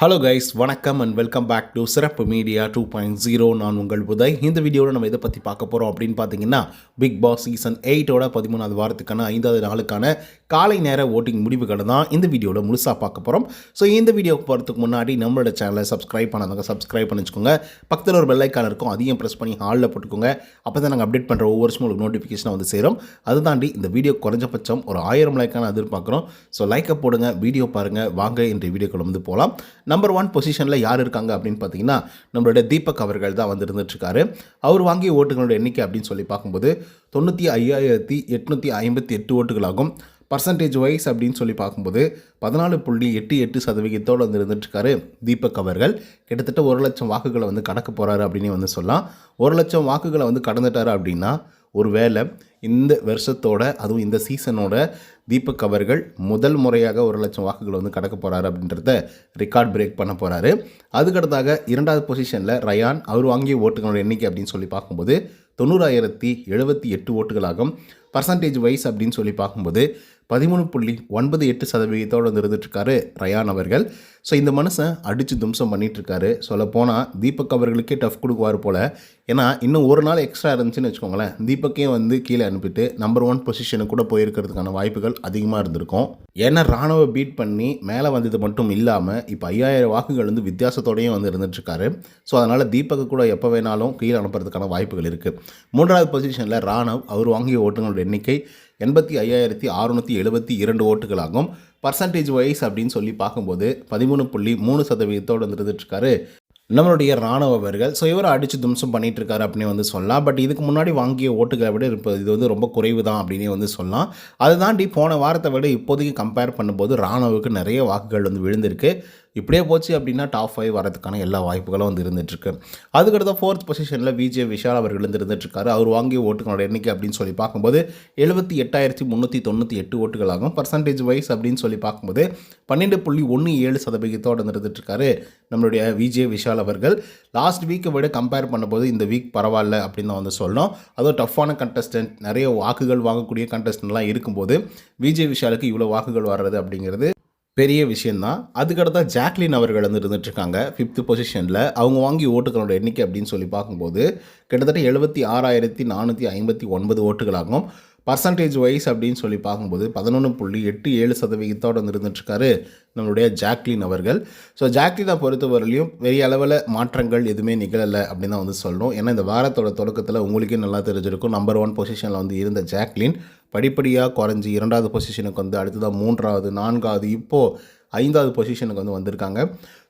Hello guys, வணக்கம் and welcome back to சிறப்பு media 2.0. நான் உங்கள் உதய். இந்த வீடியோவில் நம்ம இதை பற்றி பார்க்க போகிறோம் அப்படின்னு பார்த்தீங்கன்னா, பிக் பாஸ் சீசன் 8ஓட 13வது வாரத்துக்கான 5வது நாளுக்கான காலை நேர ஓட்டிங் முடிவுகளை தான் இந்த வீடியோவில் முழுசாக பார்க்க போகிறோம். ஸோ இந்த வீடியோவுக்கு போகிறதுக்கு முன்னாடி நம்மளோட சேனலை சப்ஸ்கிரைப் பண்ணாதவங்க சப்ஸ்கிரைப் பண்ணி வச்சுக்கோங்க. பக்கத்தில் ஒரு பெல் ஐக்கான் இருக்கும், அதையும் ப்ரெஸ் பண்ணி ஹாலில் போட்டுக்கோங்க. அப்போ தான் நாங்கள் அப்டேட் பண்ணுற ஒவ்வொரு வருஷமும் உங்களுக்கு நோட்டிஃபிகேஷன் வந்து சேரும். அது தாண்டி இந்த வீடியோ குறைஞ்சபட்சம் ஒரு 1000 லைக்கான எதிர்பார்க்குறோம். ஸோ லைக்கை போடுங்க, வீடியோ பாருங்கள். வாங்க இன்றைய வீடியோக்குள்ள வந்து போகலாம். நம்பர் 1 பொசிஷனில் யார் இருக்காங்க அப்படின்னு பார்த்தீங்கன்னா, நம்மளோட தீபக் அவர்கள் தான் வந்து இருந்துட்டுருக்காரு. அவர் வாங்கிய ஓட்டுகளோட எண்ணிக்கை அப்படின்னு சொல்லி பார்க்கும்போது 95,858 ஓட்டுகளாகும். பர்சன்டேஜ் வைஸ் அப்படின்னு சொல்லி பார்க்கும்போது 14.88% வந்து இருந்துட்டுருக்காரு தீபக் அவர்கள். கிட்டத்தட்ட 1,00,000 வாக்குகளை வந்து கடக்க போகிறாரு அப்படின்னு வந்து சொல்லலாம். 1,00,000 வாக்குகளை வந்து கடந்துட்டார் அப்படின்னா, ஒரு வேளை இந்த வருஷத்தோட அதுவும் இந்த சீசனோட தீபக் அவர்கள் முதல் முறையாக 1,00,000 வாக்குகளை வந்து கடக்க போகிறாரு அப்படின்றத ரெக்கார்ட் பிரேக் பண்ண போகிறாரு. அதுக்கடுத்தாக 2வது பொசிஷனில் ரயான். அவர் வாங்கிய ஓட்டுகளோட எண்ணிக்கை அப்படின்னு சொல்லி பார்க்கும்போது 90,078 ஓட்டுகளாகும். பர்சன்டேஜ் வைஸ் அப்படின்னு சொல்லி பார்க்கும்போது 13.98% வந்து இருந்துட்டுருக்காரு ரயான் அவர்கள். ஸோ இந்த மனுஷன் அடித்து தும்சம் பண்ணிகிட்ருக்காரு. சொல்லப்போனால் தீபக் அவர்களுக்கே டஃப் கொடுக்குவார் போல். ஏன்னா இன்னும் ஒரு நாள் எக்ஸ்ட்ரா இருந்துச்சுன்னு வச்சுக்கோங்களேன், தீபக்கே வந்து கீழே அனுப்பிட்டு நம்பர் 1 பொசிஷனுக்கு கூட போயிருக்கிறதுக்கான வாய்ப்புகள் அதிகமாக இருந்திருக்கும். ஏன்னா ராணுவ பீட் பண்ணி மேலே வந்தது மட்டும் இல்லாமல் இப்போ 5,000 வாக்குகள் வந்து வித்தியாசத்தோடையும் வந்து இருந்துட்டுருக்காரு. ஸோ அதனால் தீபக்கு கூட எப்போ வேணாலும் கீழே அனுப்புறதுக்கான வாய்ப்புகள் இருக்குது. 3வது பொசிஷனில் ராணவ். அவர் வாங்கிய ஓட்டுகளோட எண்ணிக்கை 85,672 ஓட்டுகளாகும். பர்சன்டேஜ் வைஸ் அப்படின்னு சொல்லி பார்க்கும்போது 13.3% வந்து இருந்துட்டுருக்காரு நம்மளுடைய ராணுவ அவர்கள். ஸோ இவரை அடித்து தும்சம் பண்ணிகிட்டு இருக்காரு அப்படின்னு வந்து சொல்லலாம். பட் இதுக்கு முன்னாடி வாங்கிய ஓட்டுகளை விட இப்போ இது வந்து ரொம்ப குறைவு தான் அப்படின்னே வந்து சொல்லலாம். அதை தாண்டி போன வாரத்தை விட இப்போதைக்கு கம்பேர் பண்ணும்போது ராணுவுக்கு நிறைய வாக்குகள் வந்து விழுந்திருக்கு. இப்படியே போச்சு அப்படின்னா டாப் 5 வரதுக்கான எல்லா வாய்ப்புகளும் வந்து இருந்துகிட்ருக்கு. அதுக்கடுத்த 4th பொசிஷனில் விஜே விஷால் அவர்கள் வந்து இருந்துகிட்ருக்காரு. அவர் வாங்கிய ஓட்டுகளோட எண்ணிக்கை அப்படின்னு சொல்லி பார்க்கும்போது 78,398 ஓட்டுகளாகும். பர்சன்டேஜ் வைஸ் அப்படின்னு சொல்லி பார்க்கும்போது 12.17% வந்து இருந்துகிட்ருக்காரு நம்மளுடைய விஜே விஷால் அவர்கள். லாஸ்ட் வீக்கை விட கம்பேர் பண்ணும்போது இந்த வீக் பரவாயில்ல அப்படின்னு தான் வந்து சொல்லணும். அதுவும் டஃப்பான கண்டஸ்டன்ட், நிறைய வாக்குகள் வாங்கக்கூடிய கண்டஸ்டன்ட்லாம் இருக்கும்போது விஜே விஷாலுக்கு இவ்வளோ வாக்குகள் வர்றது அப்படிங்கிறது பெரிய விஷயந்தான். அதுக்கடுத்தா ஜாக்லின் அவர்கள் வந்து இருந்துகிட்ருக்காங்க 5th பொசிஷனில். அவங்க வாங்கி ஓட்டுகளோட எண்ணிக்கை அப்படின்னு சொல்லி பார்க்கும்போது கிட்டத்தட்ட 76,459 ஓட்டுகளாகும். பர்சன்டேஜ் வைஸ் அப்படின்னு சொல்லி பார்க்கும்போது 11.87% வந்து இருந்துகிட்ருக்காரு நம்மளுடைய ஜாக்லின் அவர்கள். ஸோ ஜாக்லினை பொறுத்தவரையிலையும் பெரிய அளவில் மாற்றங்கள் எதுவுமே நிகழலை அப்படின்னு தான் வந்து சொல்லணும். ஏன்னா இந்த வாரத்தோட தொடக்கத்தில் உங்களுக்கே நல்லா தெரிஞ்சிருக்கும், நம்பர் 1 பொசிஷனில் வந்து இருந்த ஜாக்லின் படிப்படியாக குறைஞ்சி 2வது பொசிஷனுக்கு வந்து அடுத்ததாக 3வது 4வது இப்போது 5வது பொசிஷனுக்கு வந்து வந்திருக்காங்க.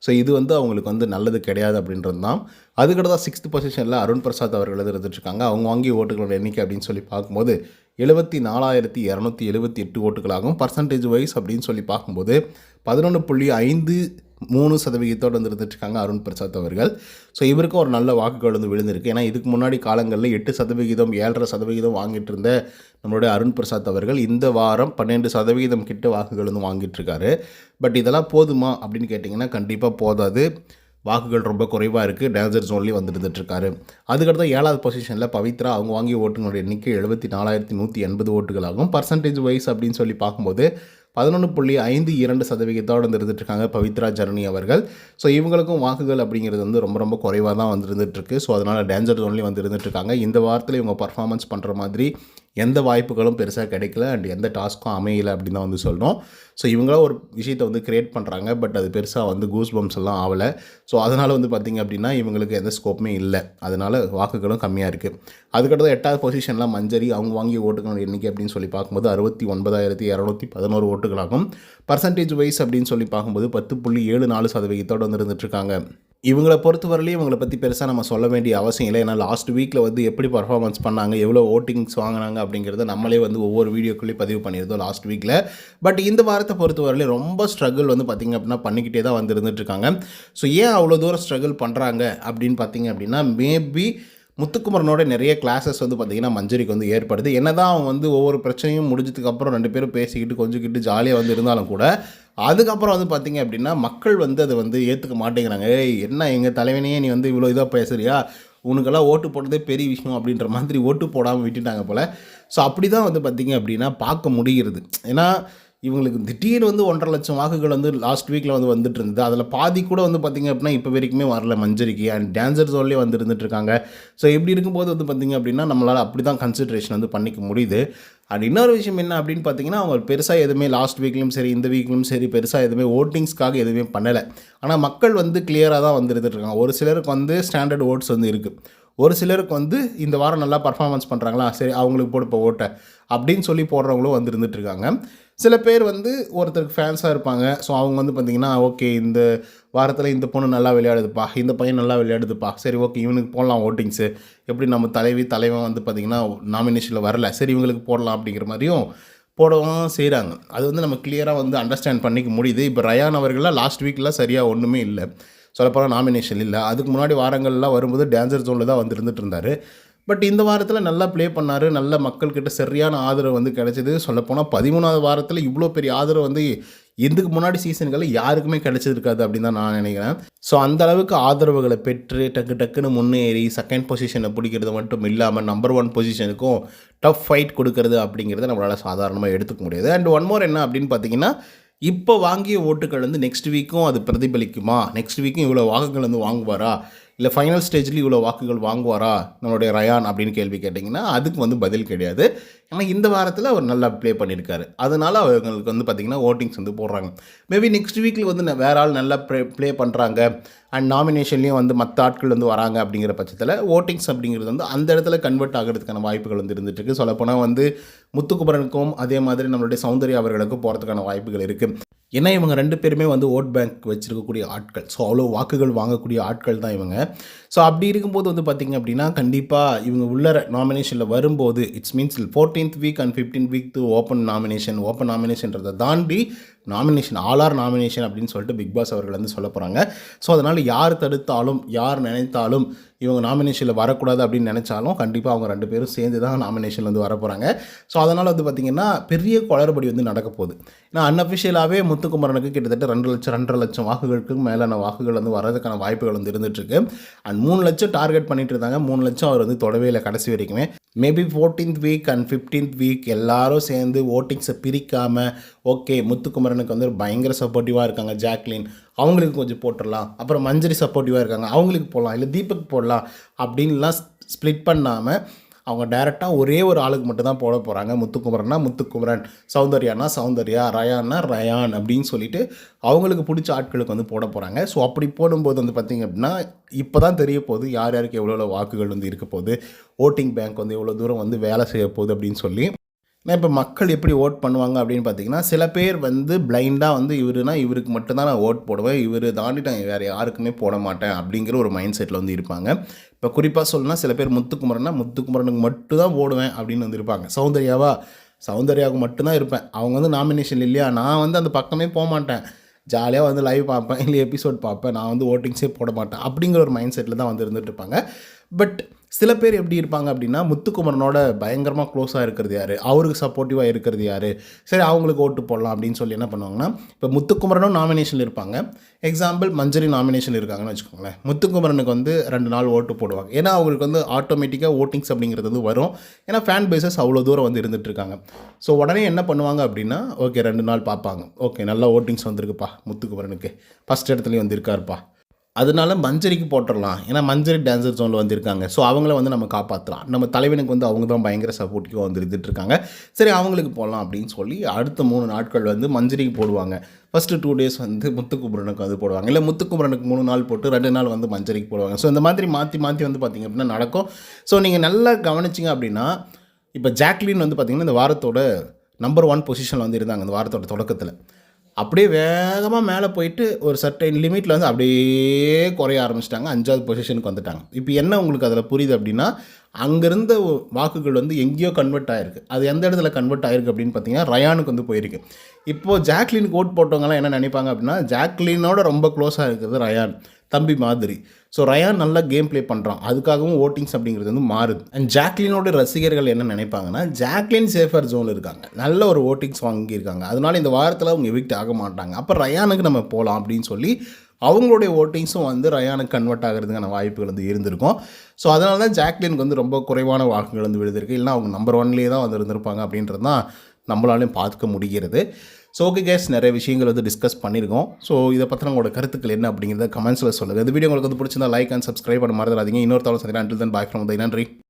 ஸோ இது வந்து அவங்களுக்கு வந்து நல்லது கிடையாது அப்படின்றது தான். அதுக்கடுத்து 6th பொசிஷனில் அருண் பிரசாத் அவர்கள் இருந்துட்டுருக்காங்க. அவங்க வாங்கிய ஓட்டுகளோட எண்ணிக்கை அப்படின்னு சொல்லி பார்க்கும்போது 74,278 ஓட்டுகளாகும். பர்சன்டேஜ் வைஸ் அப்படின்னு சொல்லி பார்க்கும்போது 11.53% வந்து இருந்துட்டுருக்காங்க அருண் பிரசாத் அவர்கள். ஸோ இவருக்கும் ஒரு நல்ல வாக்குகள் வந்து விழுந்திருக்கு. ஏன்னா இதுக்கு முன்னாடி காலங்களில் 8%, 7.5% வாங்கிட்டு இருந்த நம்மளுடைய அருண் பிரசாத் அவர்கள் இந்த வாரம் 12% கிட்ட வாக்குகள் வந்து வாங்கிட்டு இருக்காரு. பட் இதெல்லாம் போதுமா அப்படின்னு கேட்டிங்கன்னா கண்டிப்பாக போதாது. வாக்குகள் ரொம்ப குறைவாக இருக்குது. டேஞ்சர் ஜோன்லேயே வந்துருந்துட்டுருக்காரு. அதுக்கடுத்து 7வது பொசிஷனில் பவித்ரா. அவங்க வாங்கிய ஓட்டுகளோட எண்ணிக்கை 74,180 ஓட்டுகளாகும். பர்சன்டேஜ் வைஸ் அப்படின்னு சொல்லி பார்க்கும்போது 11.52% வந்து இருந்துட்டுருக்காங்க பவித்ரா ஜர்னி அவர்கள். ஸோ இவங்களுக்கும் வாக்குகள் அப்படிங்கிறது வந்து ரொம்ப ரொம்ப குறைவாக தான் வந்து இருந்துகிட்ருக்கு. ஸோ அதனால் டேஞ்சர் ஜோன்லேயே வந்து இருந்துகிட்ருக்காங்க. இந்த வாரத்தில் இவங்க பர்ஃபார்மன்ஸ் பண்ணுற மாதிரி எந்த வாய்ப்புகளும் பெருசாக கிடைக்கல அண்ட் எந்த டாஸ்க்கும் அமையலை அப்படின்னு தான் வந்து சொல்லணும். ஸோ இவங்களாம் ஒரு விஷயத்தை வந்து க்ரியேட் பண்ணுறாங்க. பட் அது பெருசாக வந்து கூஸ் பம்ப்ஸ் எல்லாம் ஆகலை. ஸோ அதனால் வந்து பார்த்திங்க அப்படின்னா இவங்களுக்கு எந்த ஸ்கோப்புமே இல்லை. அதனால் வாக்குகளும் கம்மியாக இருக்குது. அதுக்கடுத்து 8வது பொசிஷனில் மஞ்சரி. அவங்க வாங்கிய ஓட்டுகளோட எண்ணிக்கை அப்படின்னு சொல்லி பார்க்கும்போது 69,211 ஓட்டுகளாகும். பர்சன்டேஜ் வைஸ் அப்படின்னு சொல்லி பார்க்கும்போது 10.74% வந்து இருந்துகிட்ருக்காங்க. இவங்களை பொறுத்தவரையிலையும் இவங்களை பற்றி பெருசாக நம்ம சொல்ல வேண்டிய அவசியம் இல்லை. ஏன்னா லாஸ்ட் வீக்கில் வந்து எப்படி பர்ஃபார்மன்ஸ் பண்ணாங்க, எவ்வளோ ஓட்டிங்ஸ் வாங்கினாங்க அப்படிங்கிறத நம்மளே வந்து ஒவ்வொரு வீடியோக்குள்ளேயும் பதிவு பண்ணியிருந்தோம் லாஸ்ட் வீக்கில். பட் இந்த வாரத்தை பொறுத்தவரையிலையும் ரொம்ப ஸ்ட்ரகிள் வந்து பார்த்திங்க அப்படின்னா பண்ணிக்கிட்டே தான் வந்து இருந்துகிட்ருக்காங்க. ஸோ ஏன் அவ்வளோ தூரம் ஸ்ட்ரகிள் பண்ணுறாங்க அப்படின்னு பார்த்திங்க அப்படின்னா, மேபி முத்துக்குமரனோட நிறைய கிளாஸஸ் வந்து பார்த்திங்கன்னா மஞ்சரிக்கு வந்து ஏற்படுது. என்ன தான் அவங்க வந்து ஒவ்வொரு பிரச்சனையும் முடிஞ்சதுக்கப்புறம் 2 பேரும் பேசிக்கிட்டு கொஞ்சிக்கிட்டு ஜாலியாக வந்து இருந்தாலும் கூட அதுக்கப்புறம் வந்து பார்த்திங்க அப்படின்னா மக்கள் வந்து அதை வந்து ஏற்றுக்க மாட்டேங்கிறாங்க. ஏய் என்ன எங்கள் தலைவனையே நீ வந்து இவ்வளோ இதாக பேசுகிறியா, உனக்கெல்லாம் ஓட்டு போட்டதே பெரிய விஷயம் அப்படின்ற மாதிரி ஓட்டு போடாமல் விட்டுட்டாங்க போல். ஸோ அப்படி தான் வந்து பார்த்திங்க அப்படின்னா பார்க்க முடிகிறது. ஏன்னா இவங்களுக்கு திடீர்னு வந்து 1,50,000 வாக்குகள் வந்து லாஸ்ட் வீக்கில் வந்து வந்துட்டு இருந்தது. அதில் பாதி கூட வந்து பார்த்திங்க அப்படின்னா இப்போ வரைக்குமே வரல மஞ்சரிக்கு. அண்ட் டேஞ்சர் ஜோன்லேயே வந்து இருந்துகிட்ருக்காங்க. ஸோ இப்படி இருக்கும்போது வந்து பார்த்திங்க அப்படின்னா நம்மளால் அப்படி தான் கன்சிடரேஷன் வந்து பண்ணிக்க முடியுது. அண்ட் இன்னொரு விஷயம் என்ன அப்படின்னு பார்த்தீங்கன்னா, அவங்க பெருசாக எதுவுமே லாஸ்ட் வீக்லையும் சரி, இந்த வீக்லையும் சரி பெருசாக எதுவுமே ஓட்டிங்ஸ்க்காக எதுவுமே பண்ணலை. ஆனால் மக்கள் வந்து கிளியராக தான் வந்து இருந்துகிட்ருக்காங்க. ஒரு சிலருக்கு வந்து ஸ்டாண்டர்ட் ஓட்ஸ் வந்து இருக்குது. ஒரு சிலருக்கு வந்து இந்த வாரம் நல்லா பர்ஃபார்மன்ஸ் பண்ணுறாங்களா, சரி அவங்களுக்கு போடு இப்போ ஓட்டை அப்படின்னு சொல்லி போடுறவங்களும் வந்து இருந்துகிட்ருக்காங்க. சில பேர் வந்து ஒருத்தருக்கு ஃபேன்ஸாக இருப்பாங்க. ஸோ அவங்க வந்து பார்த்திங்கன்னா, ஓகே இந்த வாரத்தில் இந்த பொண்ணு நல்லா விளையாடுதுப்பா, இந்த பையன் நல்லா விளையாடுதுப்பா, சரி ஓகே இவனுக்கு போடலாம் ஓட்டிங்ஸு, எப்படி நம்ம தலைவன் வந்து பார்த்திங்கன்னா நாமினேஷனில் வரல, சரி இவங்களுக்கு போடலாம் அப்படிங்கிற மாதிரியும் போடவும் செய்கிறாங்க. அது வந்து நம்ம கிளியராக வந்து அண்டர்ஸ்டாண்ட் பண்ணிக்க முடியுது. இப்போ ரயான் அவர்கள்லாம் லாஸ்ட் வீக்கில் சரியாக ஒன்றுமே இல்லை, சொல்லப்போனால் நாமினேஷன் இல்லை. அதுக்கு முன்னாடி வாரங்கள்லாம் வரும்போது டேஞ்சர் ஜோனில் தான் வந்து இருந்துட்டு இருந்தார். பட் இந்த வாரத்தில் நல்லா ப்ளே பண்ணார். நல்ல மக்கள்கிட்ட சரியான ஆதரவு வந்து கிடைச்சிது. சொல்லப்போனால் 13வது வாரத்தில் இவ்வளோ பெரிய ஆதரவு வந்து இதுக்கு முன்னாடி சீசன்களில் யாருக்குமே கிடைச்சிருக்காது அப்படின்னு தான் நான் நினைக்கிறேன். ஸோ அந்த அளவுக்கு ஆதரவுகளை பெற்று டக்குன்னு முன்னேறி செகண்ட் பொசிஷனை பிடிக்கிறது மட்டும் இல்லாமல் நம்பர் 1 பொசிஷனுக்கும் டஃப் ஃபைட் கொடுக்கறது அப்படிங்கிறத நம்மளால் சாதாரணமாக எடுத்துக்க முடியாது. அண்ட் ஒன் மோர் என்ன அப்படின்னு பார்த்தீங்கன்னா, இப்போ வாங்கிய ஓட்டுகள் வந்து நெக்ஸ்ட் வீக்கும் அது பிரதிபலிக்குமா, நெக்ஸ்ட் வீக்கும் இவ்வளோ வாக்குகள் வந்து வாங்குவாரா, இல்லை ஃபைனல் ஸ்டேஜ்லேயும் இவ்வளோ வாக்குகள் வாங்குவாரா நம்மளுடைய ரயான் அப்படின்னு கேள்வி கேட்டிங்கன்னா அதுக்கு வந்து பதில் கிடையாது. ஏன்னா இந்த வாரத்தில் அவர் நல்லா ப்ளே பண்ணியிருக்காரு. அதனால் அவங்களுக்கு வந்து பார்த்திங்கன்னா ஓட்டிங்ஸ் வந்து போடுறாங்க. மேபி நெக்ஸ்ட் வீக்கில் வந்து வேறு ஆள் நல்லா ப்ளே பண்ணுறாங்க அண்ட் நாமினேஷன்லேயும் வந்து மற்ற ஆட்கள் வந்து வராங்க அப்படிங்கிற பட்சத்தில் ஓட்டிங்ஸ் அப்படிங்கிறது வந்து அந்த இடத்துல கன்வெர்ட் ஆகிறதுக்கான வாய்ப்புகள் வந்து இருந்துகிட்ருக்கு. சொல்லப்போனால் வந்து முத்துக்குமரனுக்கும் அதே மாதிரி நம்மளுடைய சௌந்தர்யா அவர்களுக்கும் போகிறதுக்கான வாய்ப்புகள் இருக்குது. ஏன்னா இவங்க 2 பேருமே வந்து ஓட் பேங்க் வச்சுருக்கக்கூடிய ஆட்கள். ஸோ அவ்வளோ வாக்குகள் வாங்கக்கூடிய ஆட்கள் தான் இவங்க. ஸோ அப்படி இருக்கும்போது வந்து பார்த்திங்க அப்படின்னா கண்டிப்பாக இவங்க உள்ளர நாமினேஷனில் வரும்போது it's means 14th week and 15th week to open நாமினேஷன்றதை தாண்டி நாமினேஷன் ஆல் நாமினேஷன் அப்படின்னு சொல்லிட்டு பிக் பாஸ் அவர்கள் வந்து சொல்ல போகிறாங்க. ஸோ அதனால் யார் தடுத்தாலும் யார் நினைத்தாலும் இவங்க நாமினேஷனில் வரக்கூடாது அப்படின்னு நினச்சாலும் கண்டிப்பாக அவங்க 2 பேரும் சேர்ந்து தான் நாமினேஷனில் வந்து வர போகிறாங்க. ஸோ அதனால் வந்து பார்த்திங்கன்னா பெரிய குளறுபடி வந்து நடக்க போகுது. ஏன்னா அன்அஃபிஷியலாகவே முத்துக்குமரனுக்கு கிட்டத்தட்ட 2 லட்சம் வாக்குகளுக்கு மேலான வாக்குகள் வந்து வரதுக்கான வாய்ப்புகள் வந்து இருந்துகிட்ருக்கு. அண்ட் 3 லட்சம் டார்கெட் பண்ணிட்டு இருந்தாங்க. 3 லட்சம் அவர் வந்து தொடவே இல்லை கடைசி வரைக்குமே. Maybe 14th week and 15th week எல்லாரும் சேர்ந்து ஓட்டிங்ஸை பிரிக்காமல் ஓகே முத்துக்குமரனுக்கு வந்து பயங்கர சப்போர்ட்டிவாக இருக்காங்க ஜாக்லின், அவங்களுக்கு கொஞ்சம் போட்டுடலாம், அப்புறம் மஞ்சரி சப்போர்ட்டிவாக இருக்காங்க அவங்களுக்கு போடலாம், இல்லை தீபக் போடலாம் அப்படின்லாம் ஸ்ப்ளிட் பண்ணாமல் அவங்க டைரெக்டாக ஒரே ஒரு ஆளுக்கு மட்டும் தான் போட போகிறாங்க. முத்துக்குமரன், சௌந்தர்யா, ரயான் அப்படின்னு சொல்லிட்டு அவங்களுக்கு பிடிச்ச ஆட்களுக்கு வந்து போட போகிறாங்க. ஸோ அப்படி போடும்போது வந்து பார்த்திங்க அப்படின்னா இப்போ தான் தெரிய போகுது யார் யாருக்கு எவ்வளோ வாக்குகள் வந்து இருக்க போகுது, ஓட்டிங் பேங்க் வந்து எவ்வளோ தூரம் வந்து வேலை செய்ய போகுது அப்படின்னு சொல்லி. இப்போ மக்கள் எப்படி ஓட் பண்ணுவாங்க அப்படின்னு பார்த்தீங்கன்னா, சில பேர் வந்து பிளைண்டாக வந்து இவருக்கு மட்டும்தான் நான் ஓட் போடுவேன், இவர் தாண்டி நான் வேறு யாருக்குமே போட மாட்டேன் அப்படிங்கிற ஒரு மைண்ட் செட்டில் வந்து இருப்பாங்க. இப்போ குறிப்பாக சொல்லணும்னா சில பேர் முத்துக்குமரனுக்கு மட்டும் தான் போடுவேன் அப்படின்னு வந்து இருப்பாங்க. சௌந்தர்யாவுக்கு மட்டும்தான் இருப்பேன், அவங்க வந்து நாமினேஷன் இல்லையா, நான் வந்து அந்த பக்கமே போக மாட்டேன், ஜாலியாக வந்து லைவ் பார்ப்பேன், இல்லை எபிசோட் பார்ப்பேன், நான் வந்து ஓட்டிங்ஸே போட மாட்டேன் அப்படிங்கிற ஒரு மைண்ட் செட்டில் தான் வந்து இருந்துகிட்டு இருப்பாங்க. பட் சில பேர் எப்படி இருப்பாங்க அப்படின்னா, முத்துக்குமரனோட பயங்கரமாக க்ளோஸாக இருக்கிறது யார், அவருக்கு சப்போர்ட்டிவாக இருக்கிறது யார், சரி அவங்களுக்கு ஓட்டு போடலாம் அப்படின்னு சொல்லி என்ன பண்ணுவாங்கன்னா, இப்போ முத்துக்குமரனும் நாமினேஷனில் இருப்பாங்க, எக்ஸாம்பிள் மஞ்சரி நாமினேஷன் இருக்காங்கன்னு வச்சுக்கோங்களேன், முத்துக்குமரனுக்கு வந்து 2 நாள் ஓட்டு போடுவாங்க. ஏன்னா அவங்களுக்கு வந்து ஆட்டோமேட்டிக்காக ஓட்டிங்ஸ் அப்படிங்கிறது வந்து வரும். ஏன்னா ஃபேன் பேசஸ் அவ்வளோ தூரம் வந்து இருந்துகிட்டு இருக்காங்க. ஸோ உடனே என்ன பண்ணுவாங்க அப்படின்னா, ஓகே 2 நாள் பார்ப்பாங்க, ஓகே நல்லா ஓட்டிங்ஸ் வந்திருக்குப்பா முத்துக்குமரனுக்கு, ஃபஸ்ட் இடத்துலையும் வந்து இருக்காருப்பா, அதனால மஞ்சரிக்கு போட்டுடலாம், ஏன்னா மஞ்சரி டான்சர் ஜோனில் வந்திருக்காங்க, ஸோ அவங்கள வந்து நம்ம காப்பாற்றலாம், நம்ம தலைவனுக்கு வந்து அவங்க தான் பயங்கர சப்போர்ட்டிவாக வந்து இருந்துகிட்ருக்காங்க, சரி அவங்களுக்கு போடலாம் அப்படின்னு சொல்லி அடுத்த 3 நாட்கள் வந்து மஞ்சரிக்கு போடுவாங்க. ஃபஸ்ட்டு 2 டேஸ் வந்து முத்துக்குமரனுக்கு வந்து போடுவாங்க, இல்லை முத்துக்குமரனுக்கு 3 நாள் போட்டு 2 நாள் வந்து மஞ்சரிக்கு போடுவாங்க. ஸோ இந்த மாதிரி மாற்றி வந்து பார்த்திங்க அப்படின்னா நடக்கும். ஸோ நீங்கள் நல்லா கவனிச்சிங்க அப்படின்னா, இப்போ ஜாக்லின் வந்து பார்த்திங்கன்னா இந்த வாரத்தோட நம்பர் 1 பொசிஷனில் வந்து இருந்தாங்க. இந்த வாரத்தோட தொடக்கத்தில் அப்படியே வேகமாக மேலே போயிட்டு ஒரு சர்டைன் லிமிட்டில் வந்து அப்படியே குறைய ஆரம்பிச்சிட்டாங்க, 5வது பொசிஷனுக்கு வந்துட்டாங்க. இப்போ என்ன உங்களுக்கு அதில் புரியுது அப்படின்னா, அங்கேருந்த வாக்குகள் வந்து எங்கேயோ கன்வெர்ட் ஆகிருக்கு. அது எந்த இடத்துல கன்வெர்ட் ஆகிருக்கு அப்படின்னு பார்த்தீங்கன்னா ரயானுக்கு வந்து போயிருக்கு. இப்போது ஜாக்லினுக்கு ஓட் போட்டவங்கலாம் என்ன நினைப்பாங்க அப்படின்னா, ஜாக்லினோட ரொம்ப க்ளோஸாக இருக்கிறது ரயான் தம்பி மாதிரி. ஸோ ரயான் நல்லா கேம் ப்ளே பண்ணுறான், அதுக்காகவும் ஓட்டிங்ஸ் அப்படிங்கிறது வந்து மாறுது. அண்ட் ஜாக்லினோட ரசிகர்கள் என்ன நினைப்பாங்கன்னா, ஜாக்லின் சேஃபர் ஜோனில் இருக்காங்க, நல்ல ஒரு ஓட்டிங்ஸ் வாங்கியிருக்காங்க, அதனால் இந்த வாரத்தில் அவங்க எவிக்ட் ஆக மாட்டாங்க, அப்போ ரயானுக்கு நம்ம போகலாம் அப்படின்னு சொல்லி அவங்களுடைய ஓட்டிங்ஸும் வந்து ரயானுக்கு கன்வெர்ட் ஆகிறதுக்கான வாய்ப்புகள் வந்து இருந்திருக்கும். ஸோ அதனால தான் ஜாக்லினுக்கு வந்து ரொம்ப குறைவான வாக்குகள் வந்து விழுந்திருக்கு, இல்லைனா அவங்க நம்பர் 1லேயே தான் வந்து இருந்திருப்பாங்க அப்படின்றது தான் நம்மளாலையும் பார்க்க முடிகிறது. ஸோ ஓகே கேஸ், நிறைய விஷயங்கள் வந்து டிஸ்கஸ் பண்ணியிருக்கோம். ஸோ இதை பற்றின உங்களோட கருத்துக்கள் என்ன அப்படிங்கிறத கமெண்ட்ஸில் சொல்லுங்கள். இந்த வீடியோ உங்களுக்கு வந்து பிடிச்சிருந்தா லைக் அண்ட் சப்ஸ்கிரைப் பண்ண மறந்துடாதீங்க. இன்னொரு தவிர சந்திக்கிறேன். Until then bye from Uday. நன்றி.